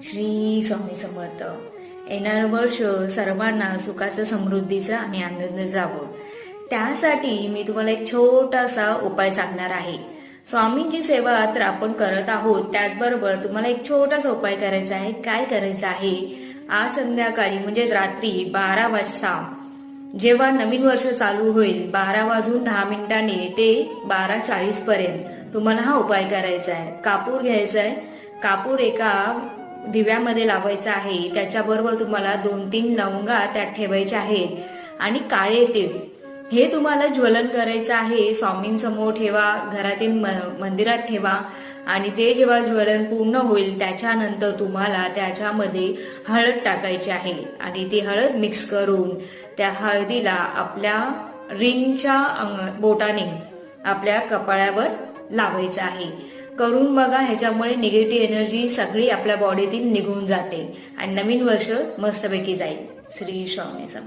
श्री स्वामी समर्थ. येणारं वर्ष सर्वांना सुखाचं, समृद्धीचं आणि आनंद जावं, त्यासाठी मी तुम्हाला एक छोटासा उपाय सांगणार आहे. स्वामींची सेवा तर आपण करत आहोत, त्याचबरोबर तुम्हाला एक छोटासा उपाय करायचा आहे. काय करायचं आहे? आज संध्याकाळी म्हणजेच रात्री 12 वाजता जेव्हा नवीन वर्ष चालू होईल, 12:10 ते 12:40 पर्यंत तुम्हाला हा उपाय करायचा आहे. कापूर घ्यायचा आहे. कापूर एका दिव्यामध्ये लावायचा आहे. त्याच्याबरोबर तुम्हाला 2-3 लवंगा त्यात ठेवायच्या आहेत आणि काळे तीळ हे तुम्हाला ज्वलन करायचं आहे. स्वामींसमोर ठेवा, घरातील मंदिरात ठेवा आणि ते जेव्हा ज्वलन पूर्ण होईल त्याच्यानंतर तुम्हाला त्याच्यामध्ये हळद टाकायची आहे आणि ती हळद मिक्स करून त्या हळदीला आपल्या रिंगच्या बोटाने आपल्या कपाळावर लावायचं आहे. करून बघा, ह्याच्यामुळे निगेटिव्ह एनर्जी सगळी आपल्या बॉडीतील निघून जाते आणि नवीन वर्ष मस्तपैकी जाईल. श्री स्वामी समर्थ.